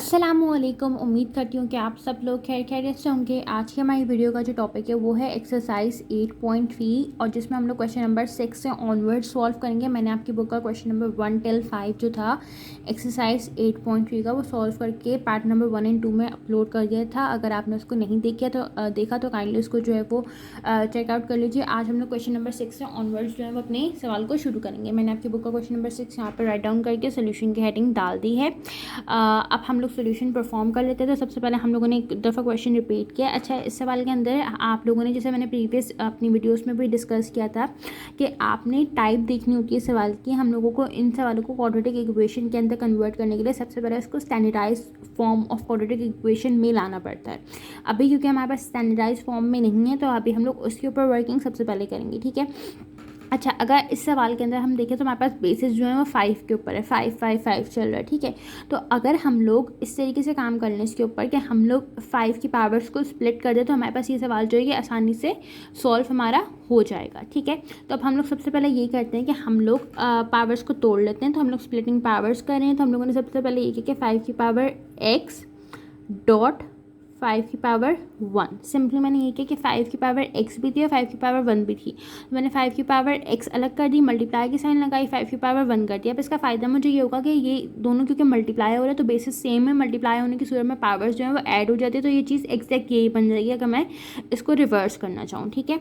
अस्सलामुअलैकुम। उम्मीद करती हूँ कि आप सब लोग खैरियत से होंगे। आज की हमारी वीडियो का जो टॉपिक है वो है एक्सरसाइज 8.3 और जिसमें हम लोग क्वेश्चन नंबर 6 से ऑनवर्ड सॉल्व करेंगे। मैंने आपकी बुक का क्वेश्चन नंबर 1 till 5 जो था एक्सरसाइज 8.3 का वो सॉल्व करके पार्ट नंबर 1 and 2 में अपलोड कर दिया था। अगर आपने उसको नहीं देखा तो काइंडली उसको जो है वो चेकआउट कर लीजिए। आज हम लोग क्वेश्चन नंबर 6 से ऑनवर्ड्स जो है वो अपने सवाल को शुरू करेंगे। मैंने आपकी बुक का क्वेश्चन नंबर 6 यहाँ पर राइट डाउन करके सोल्यूशन की हेडिंग डाल दी है। अब हम लोग सोल्यूशन परफॉर्म कर लेते हैं। तो सबसे पहले हम लोगों ने एक दफ़ा क्वेश्चन रिपीट किया। अच्छा, इस सवाल के अंदर आप लोगों ने, जैसे मैंने प्रीवियस अपनी वीडियोस में भी डिस्कस किया था, कि आपने टाइप देखनी होती है सवाल की। हम लोगों को इन सवालों को क्वाड्रेटिक इक्वेशन के अंदर कन्वर्ट करने के लिए सबसे पहले इसको standardise form of quadratic equation में लाना पड़ता है। अभी क्योंकि हमारे पास स्टैंडर्डाइज फॉर्म में नहीं है तो अभी हम लोग उसके ऊपर वर्किंग सबसे पहले करेंगे, ठीक है। अच्छा, अगर इस सवाल के अंदर हम देखें तो हमारे पास बेसिस जो है वो 5 के ऊपर है, 5 5 5 चल रहा है, ठीक है। तो अगर हम लोग इस तरीके से काम कर लें इसके ऊपर कि हम लोग 5 की पावर्स को स्प्लिट कर दें तो हमारे पास ये सवाल जो है ये आसानी से सॉल्व हमारा हो जाएगा, ठीक है। तो अब हम लोग सबसे पहले ये करते हैं कि हम लोग पावर्स को तोड़ लेते हैं। तो हम लोग स्प्लिटिंग पावर्स कर रहे हैं। तो हम लोगों ने सबसे पहले ये किया कि 5 की पावर x डॉट 5 की पावर 1। सिंपली मैंने ये किया कि 5 की पावर x भी थी और 5 की पावर 1 भी थी। तो मैंने 5 की पावर x अलग कर दी, मल्टीप्लाई की साइन लगाई, 5 की पावर 1 कर दिया। अब इसका फ़ायदा मुझे ये होगा कि ये दोनों क्योंकि मल्टीप्लाई हो रहा है तो बेसिस सेम है, मल्टीप्लाई होने की सूरत में पावर्स जो है वो ऐड हो जाती है। तो ये चीज़ एग्जैक्ट यही बन जाएगी अगर मैं इसको रिवर्स करना चाहूँ, ठीक है।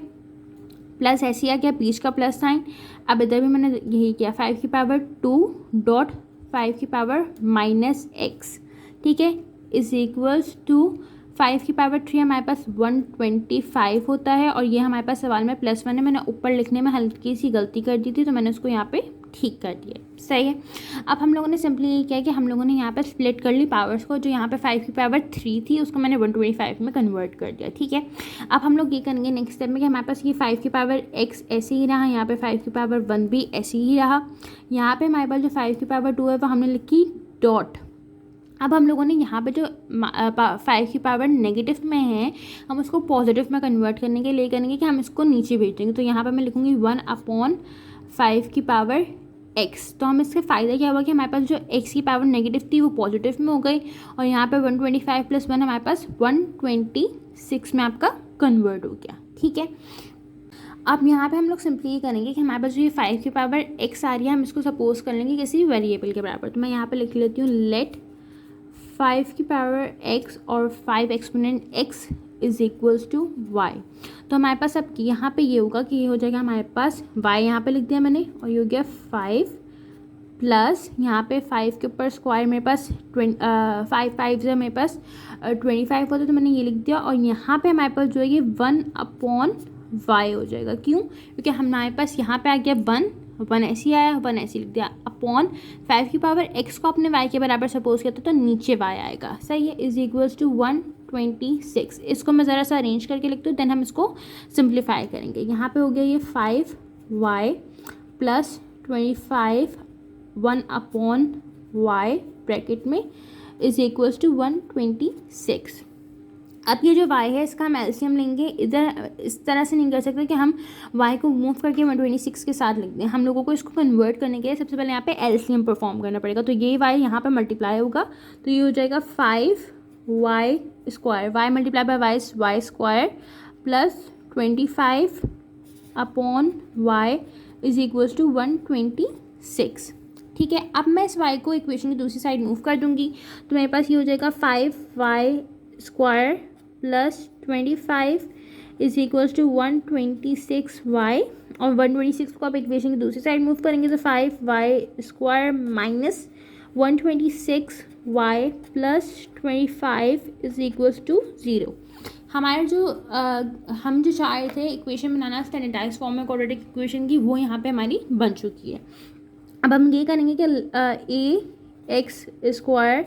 प्लस ऐसे आ गया, बीच का प्लस साइन। अब इधर भी मैंने यही किया, 5 की पावर 2 डॉट 5 की पावर माइनस x, ठीक है, इज इक्वल्स टू 5 की पावर 3 हमारे पास 125 होता है। और ये हमारे पास सवाल में +1 है। मैंने ऊपर लिखने में हल्की सी गलती कर दी थी तो मैंने उसको यहाँ पे ठीक कर दिया, सही है। अब हम लोगों ने सिंपली ये किया कि हम लोगों ने यहाँ पे स्प्लिट कर ली पावर्स को। जो यहाँ पे 5 की पावर 3 थी उसको मैंने 125 में कन्वर्ट कर दिया, ठीक है। अब हम लोग ये करेंगे नेक्स्ट स्टेप में कि हमारे पास ये 5 की पावर x ऐसे ही रहा, यहाँ पे 5 की पावर 1 भी ऐसे ही रहा। यहाँ पे हमारे पास जो 5 की पावर 2 है वो हमने लिखी डॉट। अब हम लोगों ने यहाँ पे जो 5 की पावर नेगेटिव में है हम उसको पॉजिटिव में कन्वर्ट करने के लिए करेंगे कि हम इसको नीचे भेज देंगे। तो यहाँ पे मैं लिखूँगी 1/5 की पावर x। तो हम इसके फ़ायदा क्या हुआ कि हमारे पास जो x की पावर नेगेटिव थी वो पॉजिटिव में हो गई और यहाँ पे 125 + 1 हमारे पास 126 में आपका कन्वर्ट हो गया, ठीक है। अब यहाँ पे हम लोग सिंपली ये करेंगे कि हमारे पास जो ये 5 की पावर x आ रही है हम इसको सपोज कर लेंगे किसी वेरिएबल के बराबर। तो मैं यहाँ पे लिख लेती हूँ लेट 5 की पावर x और 5 exponent x is equals to y। तो हमारे पास अब यहाँ पे ये होगा कि ये हो जाएगा हमारे पास y, यहाँ पे लिख दिया मैंने, और ये हो गया 5 प्लस यहाँ पे 5 के ऊपर स्क्वायर मेरे पास 5 5 से मेरे पास 25 होता है तो मैंने ये लिख दिया। और यहाँ पे हमारे पास जो है ये 1/y हो जाएगा। क्यों? क्योंकि हमारे पास यहाँ पे आ गया 1 ऐसे ही आया, 1 ऐसे लिख दिया अपॉन 5 की पावर x को अपने y के बराबर सपोज किया था तो नीचे y आएगा, सही है, इज इक्वल्स टू 126। इसको मैं ज़रा सा अरेंज करके लिखती हूँ, देन हम इसको सिंप्लीफाई करेंगे। यहाँ पे हो गया ये 5y प्लस 25 1/y ब्रैकेट में इज इक्वल्स टू 126। अब ये जो y है इसका हम एलसीएम लेंगे। इधर इस तरह से नहीं कर सकते कि हम y को मूव करके 126 के साथ लिख दें। हम लोगों को इसको कन्वर्ट करने के लिए सबसे पहले यहाँ पे एलसीएम परफॉर्म करना पड़ेगा। तो ये y यहाँ पे मल्टीप्लाई होगा तो ये हो जाएगा 5y square, y multiply by y square plus 25/y is equals to 126, ठीक है। अब मैं इस y को इक्वेशन की दूसरी साइड मूव कर दूंगी तो मेरे पास ये हो जाएगा 5y square plus 25 is equals to 126y। और 126 को आप इक्वेशन की दूसरी साइड मूव करेंगे तो 5y square minus 126y plus 25 is equals to 0। हमारे जो हम जो चाह रहे थे इक्वेशन बनाना स्टैंडर्डाइज फॉर्म में क्वाड्रेटिक इक्वेशन की, वो यहाँ पे हमारी बन चुकी है। अब हम ये करेंगे कि ax square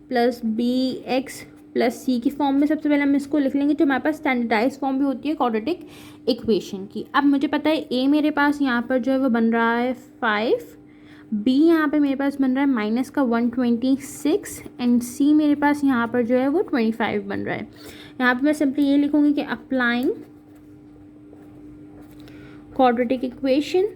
plus bx plus c की फॉर्म में सबसे पहले हम इसको लिख लेंगे, जो हमारे पास स्टैंडर्डाइज फॉर्म भी होती है क्वाड्रेटिक इक्वेशन की। अब मुझे पता है a मेरे पास यहाँ पर जो है वो बन रहा है 5, b यहाँ पे मेरे पास बन रहा है माइनस का 126 एंड c मेरे पास यहाँ पर जो है वो 25 बन रहा है। यहाँ पे मैं सिंपली ये लिखूँगी कि अप्लाइंग क्वाड्रेटिक इक्वेशन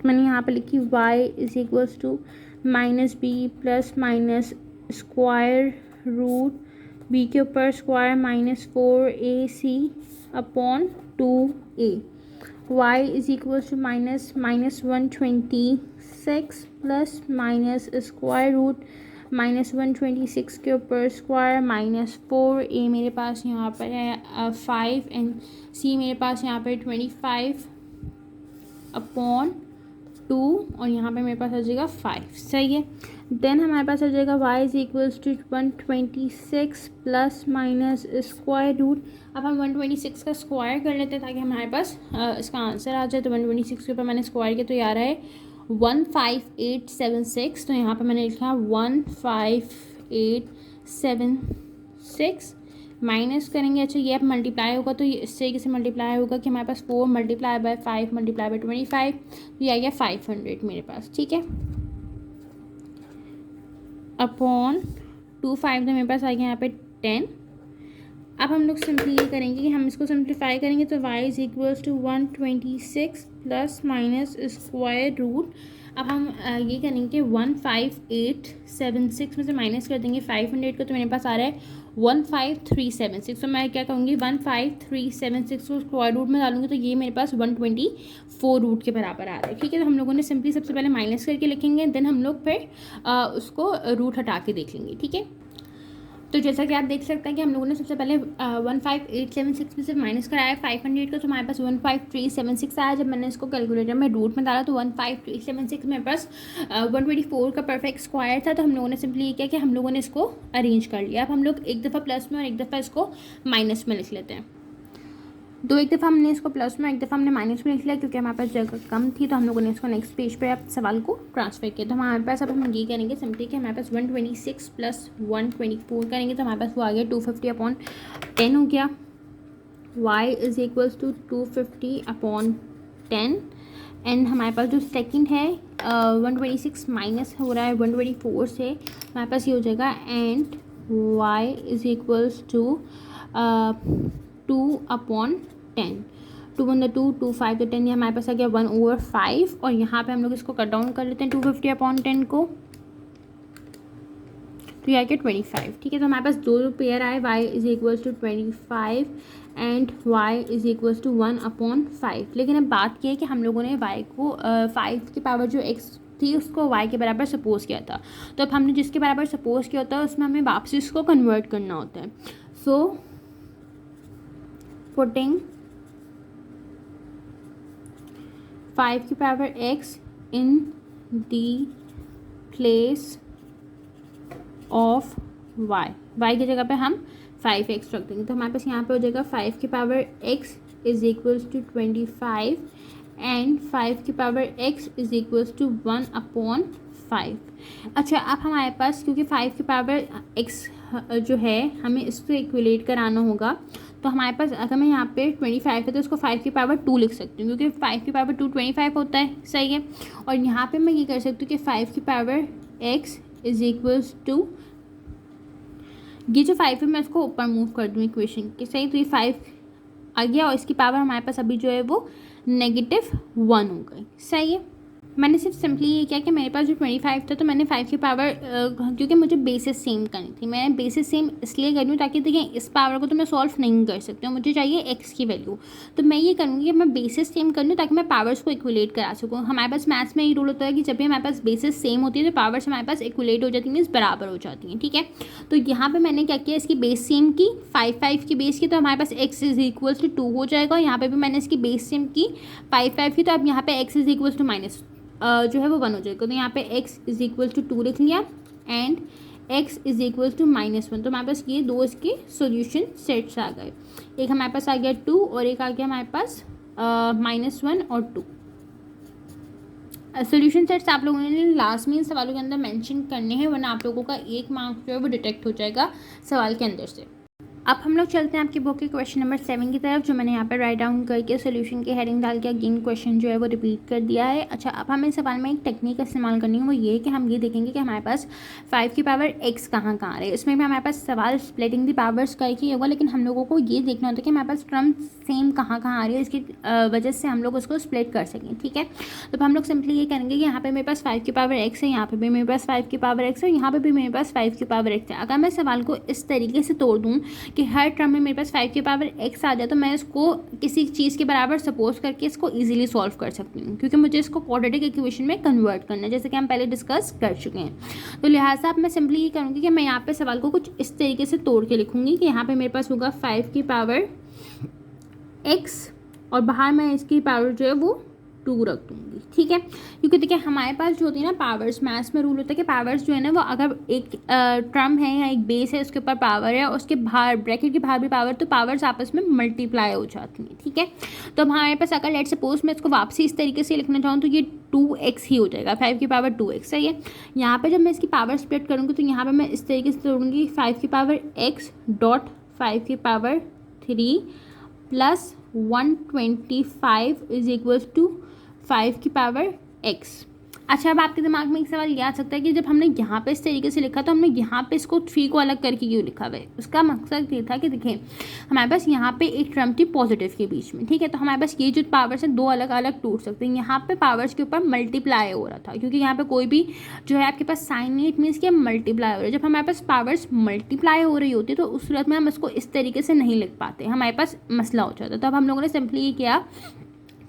मैंने यहाँ पे लिखी y is equals to minus B plus minus square root B के ऊपर square -4ac upon 2a। y is equals to -126 plus minus square root -126 के ऊपर स्क्वायर -4a मेरे पास यहाँ पर है 5 एंड c मेरे पास यहाँ पर 25 अपॉन 2 और यहाँ पे मेरे पास आ जाएगा 5। सही है। देन हमारे पास आ जाएगा y is equals to 126 plus minus square root. अब हम 126 का स्क्वायर कर लेते हैं ताकि हमारे पास इसका आंसर आ जाए। तो 126 के ऊपर मैंने स्क्वायर किया तो ये आ रहा है 15876। तो यहाँ पे मैंने लिखा 15876 माइनस करेंगे। अच्छा ये अब मल्टीप्लाई होगा तो ये इस तरीके से मल्टीप्लाई होगा कि हमारे पास 4 मल्टीप्लाई बाय 5 मल्टीप्लाई बाय 25 तो ये आ गया 500 मेरे पास। ठीक है, अपॉन 25 तो मेरे पास आ गया यहाँ पे 10। अब हम लोग सिंपली ये करेंगे कि हम इसको सिंप्लीफाई करेंगे तो y is equals to 126 plus minus square root. अब हम ये करेंगे 15876 में से माइनस कर देंगे 500 को तो मेरे पास आ रहा है 15376। तो मैं क्या कहूँगी 15376 को स्क्वायर रूट में डालूंगी तो ये मेरे पास 124 रूट के बराबर आ रहा है। ठीक है, तो हम लोगों ने सिंपली सबसे पहले माइनस करके लिखेंगे, देन हम लोग फिर उसको रूट हटा के देख लेंगे। ठीक है, तो जैसा कि आप देख सकते हैं कि हम लोगों ने सबसे पहले 15876 में से माइनस कराया 500 का तो हमारे पास 15376 आया। जब मैंने इसको कैलकुलेटर में रूट में डाला तो 15376 मेरे पास 124 का परफेक्ट स्क्वायर था। तो हम लोगों ने सिंपली ये किया कि हम लोगों ने इसको अरेंज कर लिया। अब हम लोग एक दफ़ा प्लस में और एक दफ़ा इसको माइनस में लिख लेते हैं। तो एक दफ़ा हमने इसको प्लस में एक दफ़ा हमने माइनस में लिख लिया क्योंकि हमारे पास जगह कम थी। तो हम लोगों ने इसको नेक्स्ट पेज पे अब सवाल को ट्रांसफर किया। तो हमारे पास अब हम ये करेंगे सिंपली कि हमारे पास 126 प्लस 124 करेंगे तो हमारे पास वो आ गया 250 अपॉन 10 हो गया। y is equals to 250 upon 10 and हमारे पास जो सेकंड है 126 माइनस हो रहा है 124 से, हमारे पास ये हो जाएगा and y is equals to 2 upon 10। 2 one 2 2 5 तो 10 ये हमारे पास आ गया 1/5 और यहाँ पे हम लोग इसको कट डाउन कर लेते हैं 250 अपॉन 10 को तो ये आ गया 25। ठीक है, तो हमारे पास दो पेयर आए y is equals to 25 and y is equals to 1 upon 5। लेकिन अब बात की है कि हम लोगों ने y को 5 की पावर जो x थी उसको y के बराबर सपोज किया था। तो अब हमने जिसके बराबर सपोज किया होता है उसमें हमें वापसी इसको कन्वर्ट करना होता है। सो पुटिंग 5 की power x in the place of y की जगह पे हम 5x रख देंगे तो हमारे पास यहाँ पे हो जाएगा 5 की power x is equals to 25 and 5 की power x is equals to 1 upon 5। अच्छा, अब हमारे पास क्योंकि 5 की पावर x जो है हमें इसको इक्विलेट कराना होगा तो हमारे पास अगर मैं यहाँ पे 25 है तो इसको 5 की पावर 2 लिख सकती हूँ क्योंकि 5 की पावर 2 25 होता है। सही है, और यहाँ पे मैं ये कर सकती हूँ कि 5 की power x is equals to ये जो 5 है मैं इसको ऊपर मूव कर दूँ इक्वेशन के। सही, तो ये 5 आ गया और इसकी पावर हमारे पास अभी जो है वो -1 हो गई। सही है, मैंने सिर्फ सिंपली ये किया कि मेरे पास जो 25 था तो मैंने 5 की पावर क्योंकि मुझे बेसिस सेम करनी थी, मैंने बेसिस सेम इसलिए करी हूँ ताकि देखिए इस पावर को तो मैं सॉल्व नहीं कर सकती हूँ, मुझे चाहिए x की वैल्यू। तो मैं ये करूँगी कि मैं बेसिस सेम कर लूँ ताकि मैं पावर्स को इक्वलेट करा सकूँ। हमारे पास मैथ्स में ये रूल होता है कि जब भी हमारे पास बेसिस सेम होती है तो पावर्स हमारे पास इक्वलेट हो जाती है, मीन्स बराबर हो जाती हैं। ठीक है, तो यहाँ पर मैंने क्या किया, इसकी बेस सेम की 5 की बेस की तो हमारे पास x इज इक्वल्स टू 2 हो जाएगा। और यहाँ पर भी मैंने इसकी बेस सेम की 5 की तो अब यहाँ पे x is equals to minus जो है वो 1 हो जाएगा। तो यहाँ पे x इज इक्वल टू 2 लिख लिया and x is equal to -1। तो हमारे पास ये दो इसके सॉल्यूशन सेट्स आ गए, एक हमारे पास आ गया 2 और एक आ गया हमारे पास -1 और 2। सॉल्यूशन सेट्स आप लोगों ने लास्ट में इन सवालों के अंदर मेंशन करने हैं वरना आप लोगों का 1 मार्क्स जो है वो डिटेक्ट हो जाएगा सवाल के अंदर से। अब हम लोग चलते हैं आपकी बुक के क्वेश्चन नंबर 7 की तरफ, जो मैंने यहाँ पे राइट डाउन करके सोल्यूशन की हेडिंग डाल के अगेन क्वेश्चन जो है वो रिपीट कर दिया है। अच्छा, अब हमें इस सवाल में एक टेक्निक इस्तेमाल करनी है, वो ये कि हम ये देखेंगे कि हमारे पास 5 की पावर x कहाँ कहाँ आ रहे हैं। इसमें भी हमारे पास सवाल स्प्लिटिंग दी पावर्स का ही होगा, लेकिन हम लोगों को ये देखना होता है कि हमारे पास टर्म सेम कहाँ कहाँ आ रही है, इसकी वजह से हम लोग उसको स्प्लिट कर सकें। ठीक है, तो हम लोग सिंपली ये करेंगे कि यहाँ पे मेरे पास 5 की पावर x है, यहाँ पे भी मेरे पास 5 की पावर x है, यहाँ पे भी मेरे पास 5 की पावर x है। अगर मैं सवाल को इस तरीके से तोड़ दूँ कि हर टर्म में मेरे पास 5 की पावर x आ जाए, तो मैं इसको किसी चीज़ के बराबर सपोज करके इसको इजीली सॉल्व कर सकती हूँ, क्योंकि मुझे इसको क्वाड्रेटिक इक्वेशन में कन्वर्ट करना है, जैसे कि हम पहले डिस्कस कर चुके हैं। तो लिहाजा अब मैं सिंपली ये करूँगी कि मैं यहाँ पे सवाल को कुछ इस तरीके से तोड़ के लिखूँगी कि यहाँ पे मेरे पास होगा 5 की पावर x और बाहर मैं इसकी पावर जो है वो 2 रख दूँगी। ठीक है, क्योंकि देखिए हमारे पास जो होती है ना पावर्स, मैथ्स में रूल होता है कि पावर्स जो है ना वो अगर एक टर्म है या एक बेस है उसके ऊपर पावर है और उसके बाहर ब्रैकेट के बाहर भी पावर, तो पावर्स आपस में मल्टीप्लाई हो जाती हैं। ठीक है, तो अब हमारे पास अगर लेट सपोज मैं इसको वापसी इस तरीके से लिखना चाहूँ तो ये 2x ही हो जाएगा, 5 की पावर 2x। सही है, यहाँ पर जब मैं इसकी पावर स्प्लिट करूँगी तो यहाँ पर मैं इस तरीके से तोड़ूँगी 5 की पावर x डॉट 5 की power 3 plus 125 is equal to 5 की पावर x। अच्छा, अब आपके दिमाग में एक सवाल ये आ सकता है कि जब हमने यहाँ पे इस तरीके से लिखा तो हमने यहाँ पे इसको 3 को अलग करके क्यों लिखा हुआ है। उसका मकसद ये था कि देखिए हमारे पास यहाँ पे एक टर्म थी पॉजिटिव के बीच में। ठीक है, तो हमारे पास ये जो पावर्स है 2 अलग अलग टूट सकते हैं। यहाँ पे पावर्स के ऊपर मल्टीप्लाई हो रहा था, क्योंकि यहाँ पे कोई भी जो है आपके पास साइन नहीं, इट मीन्स कि मल्टीप्लाई हो रहा है। जब हमारे पास पावर्स मल्टीप्लाई हो रही होती है तो उस सूरत में हम इसको इस तरीके से नहीं लिख पाते, हमारे पास मसला हो जाता है। तो अब हम लोगों ने सिंपली ये किया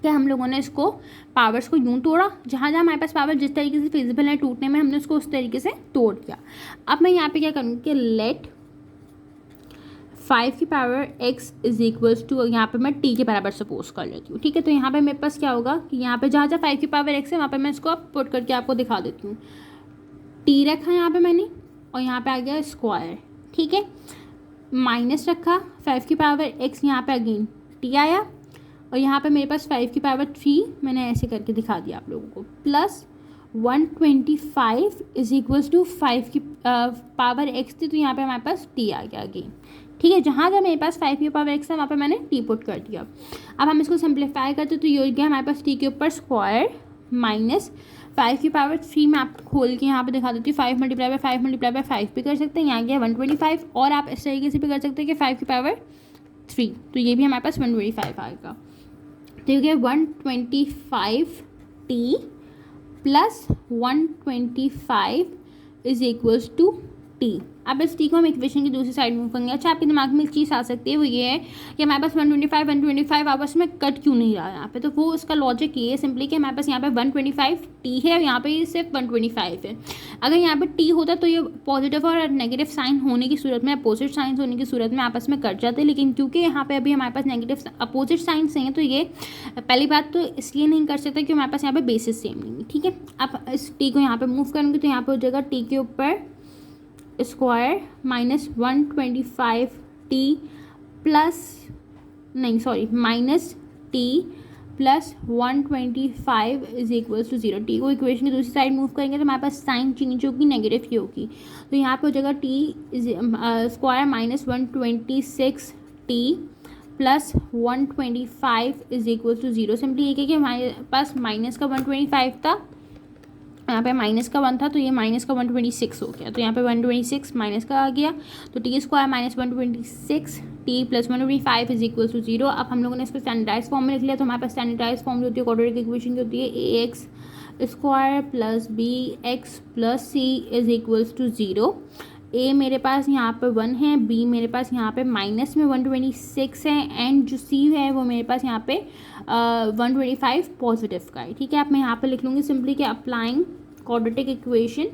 कि हम लोगों ने इसको पावर्स को यूं तोड़ा, जहाँ जहाँ हमारे पास पावर जिस तरीके से फिजिबल है टूटने में, हमने उसको उस तरीके से तोड़ दिया। अब मैं यहाँ पे क्या करूँगी कि लेट 5 की power x is equals to, यहाँ पे मैं t के बराबर सपोज कर लेती हूँ। ठीक है, तो यहाँ पे मेरे पास क्या होगा कि यहाँ पे जहाँ जहाँ 5 की पावर x है वहाँ पे मैं इसको अब पुट करके आपको दिखा देती हूँ। t रखा यहाँ पे मैंने और यहाँ पे आ गया स्क्वायर। ठीक है, माइनस रखा 5 की पावर x, यहाँ पे अगेन t आया और यहाँ पे मेरे पास 5 की पावर 3 मैंने ऐसे करके दिखा दिया आप लोगों को, प्लस 125 इज इक्वल्स टू 5 की पावर x थी, तो यहाँ पे हमारे पास t आ गया अगेन। ठीक है, जहाँ जहाँ मेरे पास 5 की पावर x है वहाँ पे मैंने t पुट कर दिया। अब हम इसको सिंप्लीफाई करते तो ये हो गया हमारे पास t के ऊपर स्क्वायर माइनस 5 की पावर 3 में आपको खोल के यहाँ पे दिखा देती हूँ। 5 मल्टीप्लाई बाय 5 भी कर सकते हैं, यहाँ गया 125, और आप इस तरीके से भी कर सकते हैं कि 5 की पावर 3, तो ये भी हमारे पास 125 आएगा। तो ये 125t plus 125 is equals to t। अब इस t को हम इक्वेशन की दूसरी साइड मूव करेंगे। अच्छा, आपके दिमाग में एक चीज़ आ सकती है, वो ये है कि हमारे पास 125 आपस में कट क्यों नहीं रहा है यहाँ पे। तो वो उसका लॉजिक ये है सिंपली कि हमारे पास यहाँ पे 125t है और यहाँ पे सिर्फ 125 है। अगर यहाँ पे t होता तो ये पॉजिटिव और नेगेटिव साइन होने की सूरत में, अपोजिट साइंस होने की सूरत में आपस में कट जाते, लेकिन क्योंकि यहाँ पे अभी हमारे पास नेगेटिव अपोजिट साइंस हैं तो ये पहली बात तो इसलिए नहीं कर सकता कि हमारे पास यहाँ पे बेसिस सेम नहीं है। ठीक है, अब इस t को यहाँ पे मूव करेंगे तो यहाँ पे हो जाएगा t के ऊपर square minus 125t plus minus t plus 125 is equals to 0। T को इक्वेशन की दूसरी साइड मूव करेंगे तो हमारे पास साइन चेंज होगी, नेगेटिव की होगी, तो यहाँ पे हो जाएगा t square minus 126t plus 125 is equals to 0। Simply ये कि हमारे पास माइनस का 125 था, यहाँ पे माइनस का 1 था, तो ये माइनस का 126 हो गया, तो यहाँ पे 126 माइनस का आ गया, तो T square minus 126 T plus 125 is equal to 0। अब हम लोगों ने इसको स्टैंडर्डाइज फॉर्म में लिख लिया, तो हमारे पास स्टैंडर्डाइज फॉर्म जो होती है क्वाड्रेटिक इक्वेशन की होती है ax square plus bx plus c is equals to 0। a मेरे पास यहाँ पे 1 है, b मेरे पास यहाँ पे माइनस में 126 है, एंड जो c है वो मेरे पास यहाँ पे 125 पॉजिटिव का है। ठीक है, अब मैं यहाँ पे लिख लूँगी सिंपली कि अप्लाइंग क्वाड्रेटिक इक्वेशन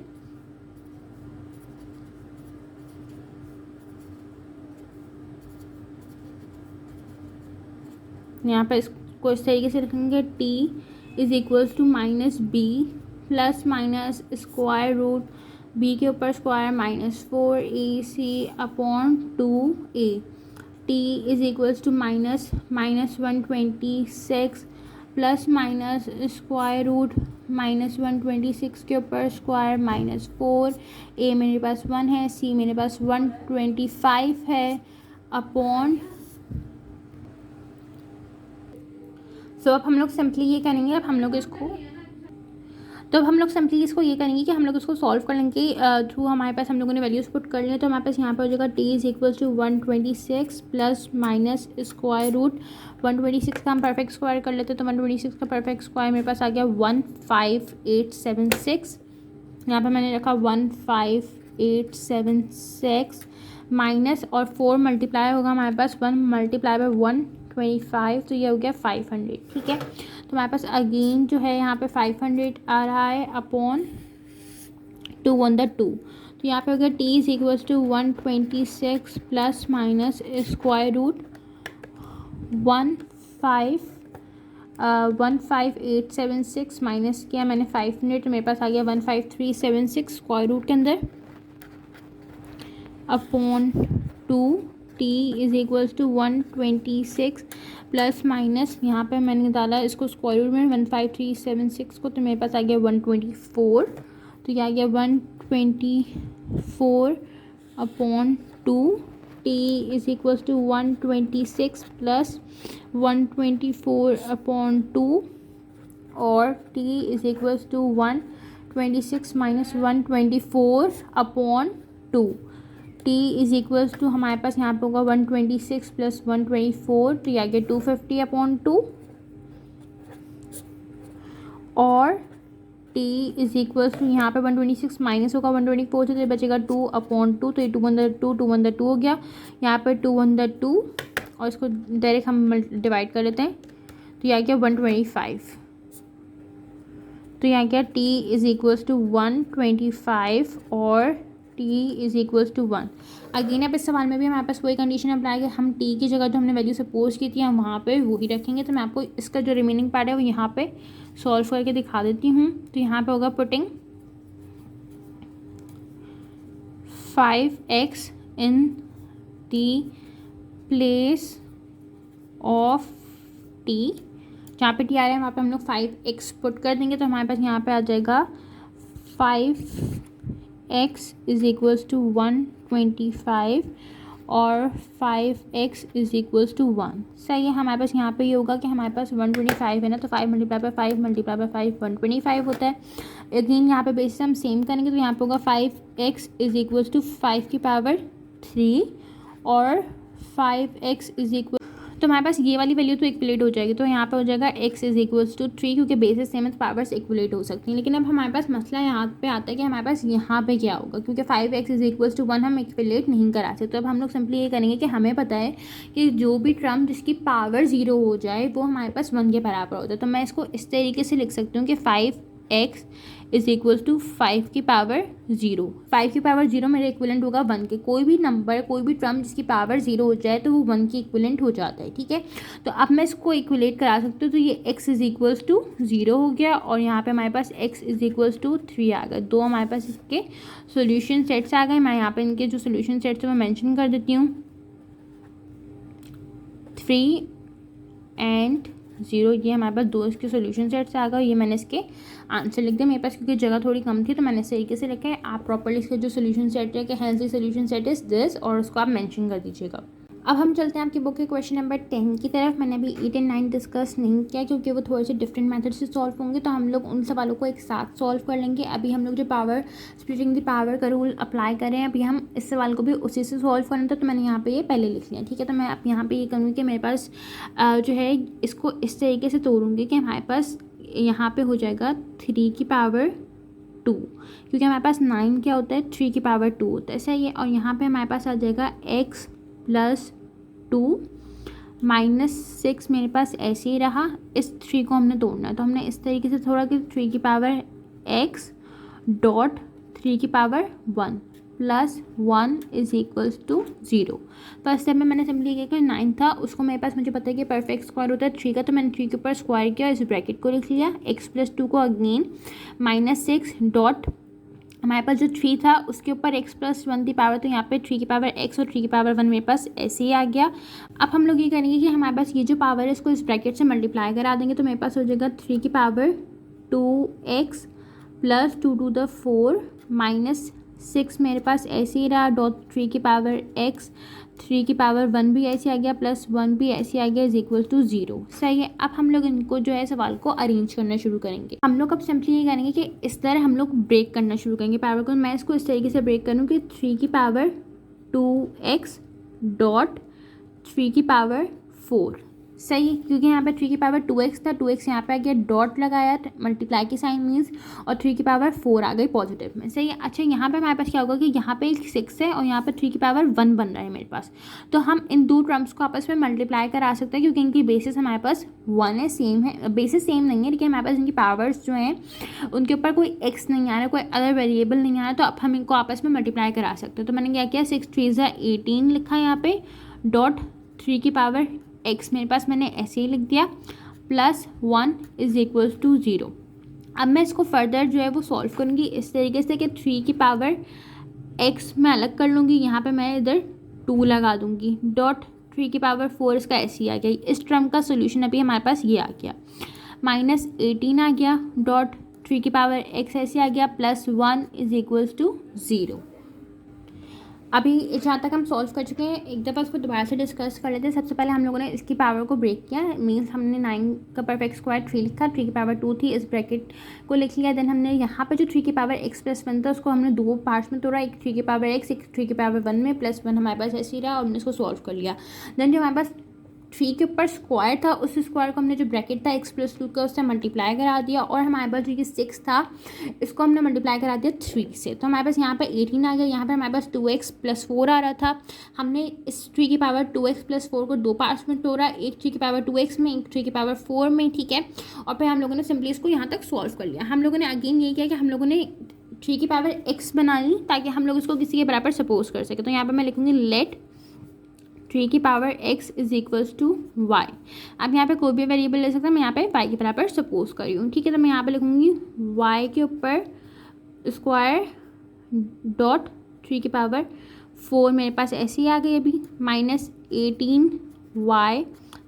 यहाँ पे इसको इस तरीके से लिखेंगे t is equals to minus B plus minus square root b के ऊपर square minus 4ac upon 2a। t is equals to minus 126 plus minus square root minus 126 के ऊपर स्क्वायर माइनस 4। a मेरे पास 1 है, c मेरे पास 125 है, अपॉन। सो अब हम लोग सिंपली ये करेंगे, अब हम लोग इसको ये करेंगे कि हम लोग इसको सॉल्व कर लेंगे थ्रू हमारे पास हम लोगों ने वैल्यूज़ पुट कर लिए। तो हमारे पास यहाँ पर हो जाएगा t is equal to 126 plus minus square root 126 का हम परफेक्ट स्क्वायर कर लेते हैं। तो 126 का परफेक्ट स्क्वायर मेरे पास आ गया 15876। यहाँ पर मैंने रखा 15876 माइनस और 4 मल्टीप्लाई होगा हमारे पास 1 मल्टीप्लाई बाय 125, तो ये हो गया 500। ठीक है, तो हमारे पास अगेन जो है यहाँ पे 500 आ रहा है अपॉन 2/2। तो यहाँ पे हो गया t is equal to 126 plus minus square root 15876 minus किया मैंने 500, तो मेरे पास आ गया 15376 स्क्वायर रूट के अंदर upon 2। t is equals to 126 plus minus यहाँ पे मैंने डाला इसको स्क्वायर रूट में 15376 को, तो मेरे पास आ गया 124। तो यह आ गया 124 upon 2। t is equals to 126 plus 124 upon 2 और t is equals to 126 minus 124 upon 2। t is equals to हमारे पास यहाँ पे होगा 126 प्लस 124, तो यह गया 250 अपॉन 2 और t इज इक्वल्स टू यहाँ पे 126 माइनस होगा 124 से, तो बचेगा 2 अपॉन 2, तो ये 2/2 हो गया। यहाँ पे 2/2 और इसको डायरेक्ट हम डिवाइड कर लेते हैं, तो यह गया 125। तो यहाँ क्या t इज इक्वल्स टू 125 और t is equals to 1। Again अब इस सवाल में भी हमारे पास वही कंडीशन अप्लाई है, हम t की जगह जो हमने वैल्यू सपोज की थी हम वहाँ पे वही रखेंगे। तो मैं आपको इसका जो रिमेनिंग पार्ट है वो यहाँ पे सॉल्व करके दिखा देती हूँ। तो यहाँ पे होगा putting 5x in the place of t, जहाँ पे t आ रहा है वहाँ पे हम लोग 5x पुट कर देंगे। तो हमारे पास यहाँ पे आ जाएगा 5x इज इक्वल्स टू 125 और 5x इज इक्वल्स टू 1। सही है, हमारे पास यहाँ पे ये होगा कि हमारे पास 125 है ना, तो 5 मल्टीप्लाई बाय 5 मल्टीप्लाई बाय 5 125 होता है। अगेन यहाँ पे बेसिस हम सेम करेंगे, तो यहाँ पे होगा 5x इज इक्वल्स टू 5 की पावर 3 और 5x इज इक्वल, तो हमारे पास ये वाली वैल्यू तो इक्वलेट हो जाएगी। तो यहाँ पे हो जाएगा x इज इक्वल्स टू 3, क्योंकि बेसिस सेम है तो पावर्स इक्वलेट हो सकती हैं। लेकिन अब हमारे पास मसला यहाँ पे आता है कि हमारे पास यहाँ पे क्या होगा, क्योंकि 5x इज इक्वल्स टू 1 हम इक्वलेट नहीं करा सकते। तो अब हम लोग सिंपली ये करेंगे कि हमें पता है कि जो भी टर्म जिसकी पावर 0 हो जाए वो हमारे पास 1 के बराबर होता है। तो मैं इसको इस तरीके से लिख सकती हूँ कि 5x इज इक्वल्स टू 5 की पावर 0। 5 की पावर 0 मेरे इक्विलेंट होगा 1 के। कोई भी नंबर कोई भी टर्म जिसकी पावर 0 हो जाए तो वो 1 की इक्विलेंट हो जाता है। ठीक है, तो अब मैं इसको इक्विलेट करा सकती हूँ। तो ये x इज इक्वल्स टू 0 हो गया और यहाँ पे हमारे पास x इज इक्वल्स टू 3 आ गया। दो हमारे पास इसके सोल्यूशन सेट्स आ गए। मैं यहाँ पे इनके जो सोल्यूशन सेट्स है मैं मैंशन कर देती हूँ, 3 एंड 0। ये हमारे पास दो इसके सोल्यूशन सेट्स आ गए। ये मैंने इसके आंसर लिख दिया मेरे पास, क्योंकि जगह थोड़ी कम थी तो मैंने इस तरीके से लिखा है। आप प्रॉपर्ली इसके जो सोल्यूशन सेट है कि hence the solution set is this, और उसको आप मेंशन कर दीजिएगा। अब हम चलते हैं आपकी बुक के क्वेश्चन नंबर 10 की तरफ। मैंने अभी 8 एंड 9 डिस्कस नहीं किया क्योंकि वो थोड़े से डिफरेंट मेथड से सॉल्व होंगे, तो हम लोग उन सवालों को एक साथ सॉल्व कर लेंगे। अभी हम लोग जो पावर स्प्लिटिंग द पावर का रूल अप्लाई करें, अभी हम इस सवाल को भी उसी से सॉल्व करना था, तो मैंने यहाँ पे ये पहले लिख लिया। ठीक है, तो मैं अब यहाँ पे ये करूँगी कि मेरे पास जो है इसको इस तरीके से तोड़ूँगी कि हमारे पास यहाँ पे हो जाएगा 3 की पावर 2, क्योंकि हमारे पास 9 क्या होता है 3 की पावर 2 होता है। सही है, और यहाँ पे हमारे पास आ जाएगा x प्लस 2 माइनस 6 मेरे पास ऐसे ही रहा। इस 3 को हमने तोड़ना है, तो हमने इस तरीके से थोड़ा कि 3 की पावर x डॉट 3 की power 1 plus 1 is equals to 0। First step में मैंने सिंपली किया कि 9 था, उसको मेरे पास मुझे पता है कि परफेक्ट स्क्वायर होता है 3 का, तो मैंने 3 के ऊपर स्क्वायर किया, इस ब्रैकेट को लिख लिया। x प्लस 2 को अगेन माइनस 6 डॉट हमारे पास जो 3 था उसके ऊपर x प्लस 1 की पावर, तो यहाँ पे 3 की पावर x और 3 की पावर 1 मेरे पास ऐसे ही आ गया। अब हम लोग ये करेंगे कि हमारे पास ये जो पावर है इसको इस ब्रैकेट से मल्टीप्लाई करा देंगे, तो मेरे पास हो जाएगा 3 की power 2x plus 2 to the 4 minus 6 मेरे पास ऐसे ही रहा डॉट 3 की पावर x, 3 की पावर 1 भी ऐसे आ गया प्लस 1 भी ऐसे आ गया इज इक्वल टू 0। सही है। अब हम लोग इनको जो है सवाल को अरेंज करना शुरू करेंगे। हम लोग अब सिंपली ये करेंगे कि इस तरह हम लोग ब्रेक करना शुरू करेंगे पावर को। मैं इसको इस तरीके से ब्रेक करूँ कि 3 की पावर 2x डॉट 3 की पावर 4। सही है, क्योंकि यहाँ पे 3 की पावर 2x था, 2x यहाँ पे आ गया, डॉट लगाया मल्टीप्लाई की साइन मीन्स, और 3 की पावर 4 आ गई पॉजिटिव में। सही है। अच्छा, यहाँ पे हमारे पास क्या होगा कि यहाँ पे 6 है और यहाँ पे 3 की पावर 1 बन रहा है मेरे पास, तो हम इन दो टर्म्स को आपस में मल्टीप्लाई करा सकते हैं क्योंकि इनकी बेसिस हमारे पास 1 है, सेम है, बेसिस सेम नहीं है लेकिन हमारे पास इनकी पावर्स जो हैं उनके ऊपर कोई x नहीं आ रहा, कोई अदर वेरिएबल नहीं आ रहा, तो अब हम इनको आपस में मल्टीप्लाई करा सकते हैं। तो मैंने क्या किया, 6 3 18 लिखा यहाँ पे, डॉट 3 की पावर x मेरे पास मैंने ऐसे ही लिख दिया, प्लस 1 इज इक्वल टू 0। अब मैं इसको फर्दर जो है वो सॉल्व करूँगी इस तरीके से कि 3 की पावर x मैं अलग कर लूँगी, यहाँ पे मैं इधर 2 लगा दूँगी, डॉट 3 की पावर 4 इसका ऐसे ही आ गया। इस टर्म का सोल्यूशन अभी हमारे पास ये आ गया, माइनस 18 आ गया, डॉट 3 की पावर x ऐसे आ गया, प्लस 1 इज इक्वल टू 0। अभी जहाँ तक हम सॉल्व कर चुके हैं, एक दफ़ा इसको दोबारा से डिस्कस कर लेते हैं। सबसे पहले हम लोगों ने इसकी पावर को ब्रेक किया, मीन्स हमने 9 का परफेक्ट स्क्वायर 3 लिखा, 3 की पावर 2 थी, इस ब्रैकेट को लिख लिया। देन हमने यहाँ पे जो 3 की पावर x प्लस 1 था उसको हमने दो पार्ट्स में तोड़ा, एक 3 की पावर x, एक 3 की पावर 1 में, प्लस 1 हमारे पास ऐसे ही रहा और हमने इसको सॉल्व कर लिया। देन जो हमारे पास 3 के ऊपर स्क्वायर था, उस स्क्वायर को हमने जो ब्रैकेट था x प्लस 2 का उससे मल्टीप्लाई करा दिया, और हमारे पास जो कि 6 था इसको हमने मल्टीप्लाई करा दिया 3 से, तो हमारे पास यहाँ पे 18 आ गया। यहाँ पे हमारे पास 2x प्लस 4 आ रहा था, हमने इस 3 की पावर 2x प्लस 4 को दो पार्ट्स में तोड़ा, एक 3 की पावर 2x में, एक 3 की पावर 4 में, ठीक है। और फिर हम लोगों ने सिंपली इसको यहाँ तक सॉल्व कर लिया। हम लोगों ने अगेन ये किया कि हम लोगों ने 3 की पावर x बना ली ताकि हम लोग इसको किसी के बराबर सपोज कर सके। तो यहाँ पर मैं लिखूँगी लेट 3 की power x is equals to y। अब यहाँ पे कोई भी वेरिएबल ले सकता हूँ, मैं यहाँ पे y के बराबर सपोज कर रही हूँ, ठीक है। तो मैं यहाँ पे लिखूँगी y के ऊपर स्क्वायर डॉट 3 की पावर 4 मेरे पास ऐसे ही आ गई अभी, minus 18y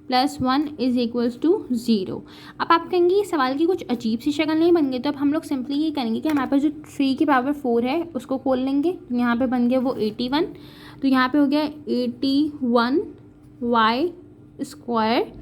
plus 1 is equals to 0। अब आप कहेंगे ये सवाल की कुछ अजीब सी शक्ल नहीं बन गई, तो अब हम लोग सिंपली ये करेंगे कि हमारे पास जो 3 की पावर 4 है उसको खोल लेंगे, यहाँ पे बन गया वो 81, तो यहाँ पे हो गया 81y square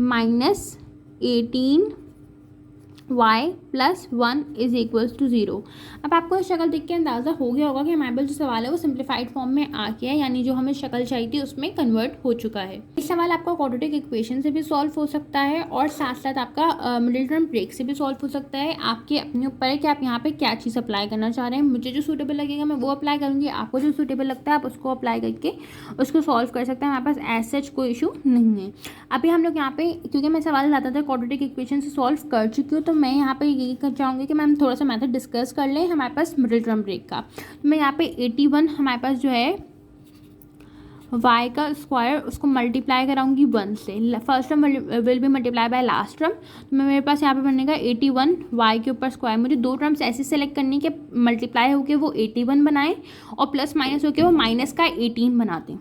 minus 18y plus 1 is equals to 0। अब आपको इस शक्ल देख के अंदाज़ा हो गया होगा कि हमारे पास जो सवाल है वो सिंप्लीफाइड फॉर्म में आ गया है, यानी जो हमें शक्ल चाहिए थी उसमें कन्वर्ट हो चुका है। इस सवाल आपका क्वाड्रेटिक इक्वेशन से भी सॉल्व हो सकता है और साथ साथ आपका मिडिल टर्म ब्रेक से भी सॉल्व हो सकता है। आपके अपने ऊपर है कि आप यहाँ पे क्या चीज़ अप्लाई करना चाह रहे हैं। मुझे जो सूटेबल लगेगा मैं वो अप्लाई करूँगी, आपको जो सूटेबल लगता है आप उसको अप्लाई करके उसको सॉल्व कर सकते हैं। हमारे पास एज सच कोई इशू नहीं है। अभी हम लोग यहाँ पे, क्योंकि मैं सवाल ज़्यादातर क्वाड्रेटिक इक्वेशन से सॉल्व कर चुकी हूँ, तो मैं यहाँ पे यही कर चाहूँगी कि मैम थोड़ा सा मेथड डिस्कस कर लें हमारे पास मिडिल टर्म ब्रेक का। तो मैं यहाँ पे 81 हमारे पास जो है y का स्क्वायर उसको मल्टीप्लाई कराऊंगी 1 से, first term will be multiply by last term, तो मेरे पास यहाँ पे बनेगा 81 y के ऊपर स्क्वायर। मुझे दो टर्म्स ऐसे सेलेक्ट करनी कि मल्टीप्लाई होके वो 81 बनाए और प्लस माइनस होके वो माइनस का 18 बना दें।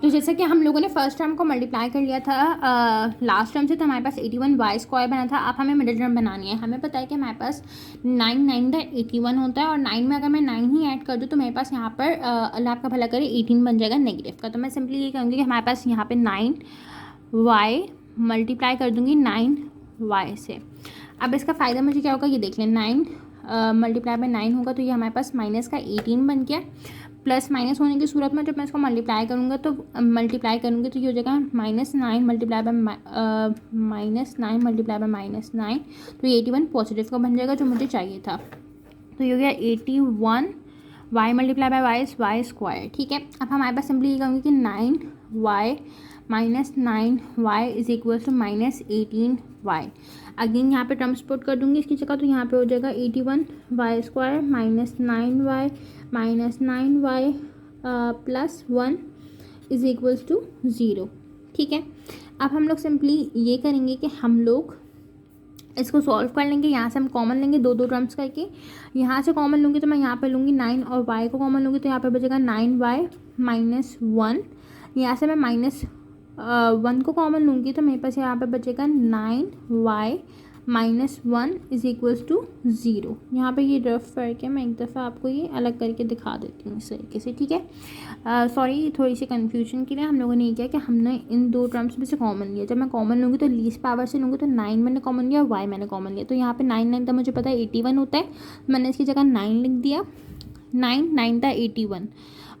तो जैसे कि हम लोगों ने फर्स्ट टर्म को मल्टीप्लाई कर लिया था लास्ट टर्म से, तो हमारे पास 81 वाई स्क्वायर बना था। अब हमें मिडिल टर्म बनानी है। हमें पता है कि हमारे पास 9 9 का 81 होता है और 9 में अगर मैं 9 ही ऐड कर दूँ तो मेरे पास यहाँ पर अल्लाह आपका भला करे 18 बन जाएगा नेगेटिव का। तो मैं सिंपली ये कहूँगी कि हमारे पास यहाँ पर 9 वाई मल्टीप्लाई कर दूँगी 9 वाई से। अब इसका फ़ायदा मुझे क्या होगा ये देख लें, 9 मल्टीप्लाई बाय 9 होगा तो ये हमारे पास माइनस का 18 बन गया। प्लस माइनस होने की सूरत में जब मैं इसको मल्टीप्लाई करूँगा तो ये हो जाएगा -9 मल्टीप्लाई बाय -9 मल्टीप्लाई बाय -9, तो ये 81 पॉजिटिव का बन जाएगा जो मुझे चाहिए था। तो ये हो गया 81 Y multiply by Y square, ठीक है। अब हमारे पास सिंपली ये कहूँगी कि 9 y minus 9 y is equal to minus 18 y. Again यहाँ पे ट्रांसपोर्ट कर दूँगी इसकी जगह, तो यहाँ पे हो जाएगा 81 y square minus 9 y minus 9 y plus 1 is equals to 0, ठीक है। अब हम लोग सिंपली ये करेंगे कि हम लोग इसको सॉल्व कर लेंगे। यहाँ से हम कॉमन लेंगे दो टर्म्स करके, यहाँ से कॉमन लूँगी तो मैं यहाँ पे लूँगी 9 और y को कॉमन लूँगी तो यहाँ पे बचेगा 9y माइनस 1। यहाँ से मैं -1 को कॉमन लूँगी तो मेरे पास यहाँ पे बचेगा 9y -1 इज़ इक्वल्स टू 0। यहाँ पे ये रफ वर्क है, मैं एक दफ़ा आपको ये अलग करके दिखा देती हूँ इस तरीके से, ठीक है। सॉरी थोड़ी सी कन्फ्यूजन के लिए हम लोगों ने ये किया कि हमने इन दो टर्म्स में से कॉमन लिया। जब मैं कॉमन लूँगी तो लीस्ट पावर से लूँगी, तो 9 मैंने कॉमन लिया और y मैंने कॉमन लिया। तो यहाँ पे 9 था, मुझे पता है 81 होता है, मैंने इसकी जगह 9 लिख दिया। 9 था 81,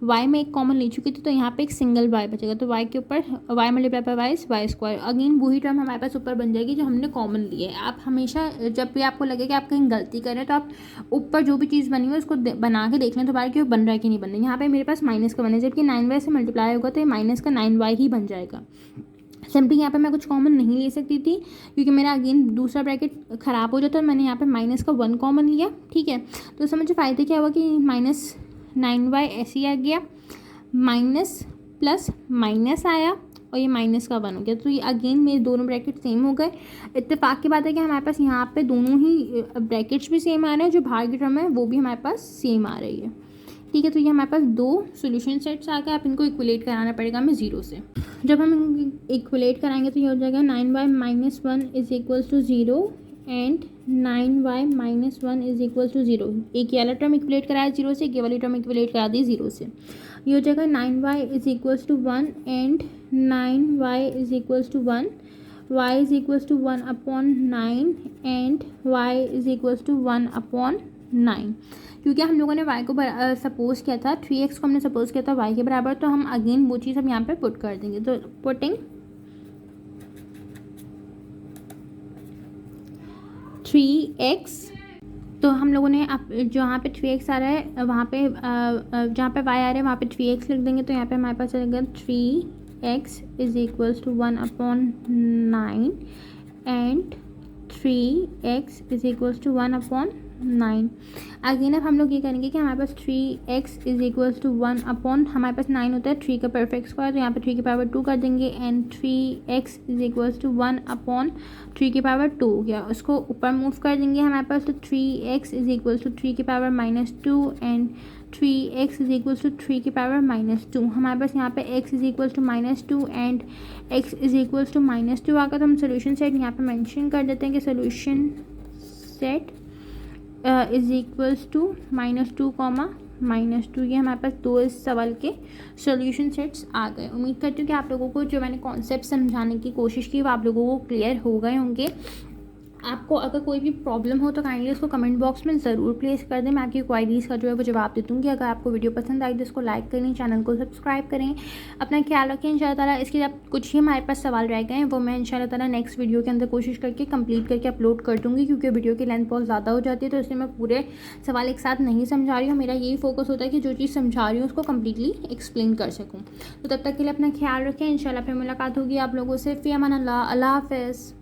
y में एक कॉमन ले चुकी थी, तो यहाँ पे एक सिंगल y बचेगा, तो y के ऊपर y multiply by y y square. Again वही टर्म हमारे पास ऊपर बन जाएगी जो हमने कॉमन ली है। आप हमेशा जब भी आपको लगे कि आप कहीं गलती कर रहे हैं तो आप ऊपर जो भी चीज़ बनी हुई है उसको बना के देख लें दोबारा कि वो बन रहा है कि नहीं बन रहा है। यहाँ पे मेरे पास माइनस का बना है, जबकि 9y से मल्टीप्लाई होगा तो ये माइनस का 9y ही बन जाएगा। सिंपली यहाँ पे मैं कुछ कॉमन नहीं ले सकती थी क्योंकि मेरा अगेन दूसरा ब्रैकेट ख़राब हो जाता है। मैंने यहाँ पे माइनस का 1 कॉमन लिया, ठीक है। तो उससे मुझे फ़ायदे क्या हुआ कि -9y ऐसे ही आ गया, माइनस प्लस माइनस आया और ये माइनस का 1 हो गया। तो ये अगेन मेरे दोनों ब्रैकेट सेम हो गए। इत्तेफाक की बात है कि हमारे पास यहाँ पे दोनों ही ब्रैकेट्स भी सेम आ रहे हैं, जो बाहर की टर्म है वो भी हमारे पास सेम आ रही है, ठीक है। तो ये हमारे पास दो सॉल्यूशन सेट्स आ गए। आप इनको इक्वलेट कराना पड़ेगा हमें 0 से। जब हम इक्वलेट कराएंगे तो ये हो जाएगा 9y - 1 is equals to 0 and 9y - 1 is equals to 0। एक ये वाला टर्म इक्वलेट कराया 0 से, एक ये वाली टर्म इक्वलेट करा दी 0 से। ये हो जाएगा 9y is equals to 1 and 9y is equals to 1, y is equals to 1/9 and y is equals to 1/9। क्योंकि हम लोगों ने y को सपोज किया था, 3x को हमने सपोज किया था y के बराबर, तो हम अगेन वो चीज़ हम यहाँ पे पुट कर देंगे। तो पुटिंग 3x, तो हम लोगों ने अब जहाँ पे 3x आ रहा है वहाँ पे जहाँ पे y आ रहा है वहाँ पे 3x लिख देंगे। तो यहाँ पे हमारे पास आएगा 3x is equals to 1/9 and 3x is equals to 1/9। Again अब हम लोग ये करेंगे कि हमारे पास 3x इज़ इक्वल्स टू 1/, हमारे पास 9 होता है 3 का परफेक्ट स्क्वायर, तो यहाँ पे 3 की पावर 2 कर देंगे and 3x is equals to 1/3 की पावर 2 हो गया। उसको ऊपर मूव कर देंगे हमारे पास, तो 3x इज़ इक्वल्स टू 3 की power -2 and 3x is equals to 3 की पावर -2। हमारे पास यहाँ पे x is equals to -2 and x is equals to -2 आकर, तो हम सोल्यूशन सेट यहाँ पे मेंशन कर देते हैं कि solution set is equals to -2, -2। ये हमारे पास दो इस सवाल के सॉल्यूशन सेट्स आ गए। उम्मीद करती हूँ कि आप लोगों को जो मैंने कॉन्सेप्ट समझाने की कोशिश की वो आप लोगों को क्लियर हो गए होंगे। आपको अगर कोई भी प्रॉब्लम हो तो काइंडली उसको कमेंट बॉक्स में ज़रूर प्लेस कर दें, मैं आपकी क्वायरीज़ का जो है वो जवाब दे दूँगी। अगर आपको वीडियो पसंद आई तो इसको लाइक करें, चैनल को सब्सक्राइब करें, अपना ख्याल रखें। इंशाल्लाह ताला इसके जब कुछ ही हमारे पास सवाल रह गए हैं वो मैं इंशाल्लाह ताला नेक्स्ट वीडियो के अंदर कोशिश करके कंप्लीट करके अपलोड कर दूँगी, क्योंकि वीडियो की लेंथ बहुत ज़्यादा हो जाती है, तो इसलिए मैं पूरे सवाल एक साथ नहीं समझा रही हूँ। मेरा यही फोकस होता है कि जो चीज़ समझा रही हूँ उसको कम्प्लीटली एक्सप्लेन कर सकूँ। तो तब तक के लिए अपना ख्याल रखें। इंशाल्लाह फिर मुलाकात होगी आप लोगों से। फ़ी अमान अल्लाह, अल्लाह हाफ़िज़।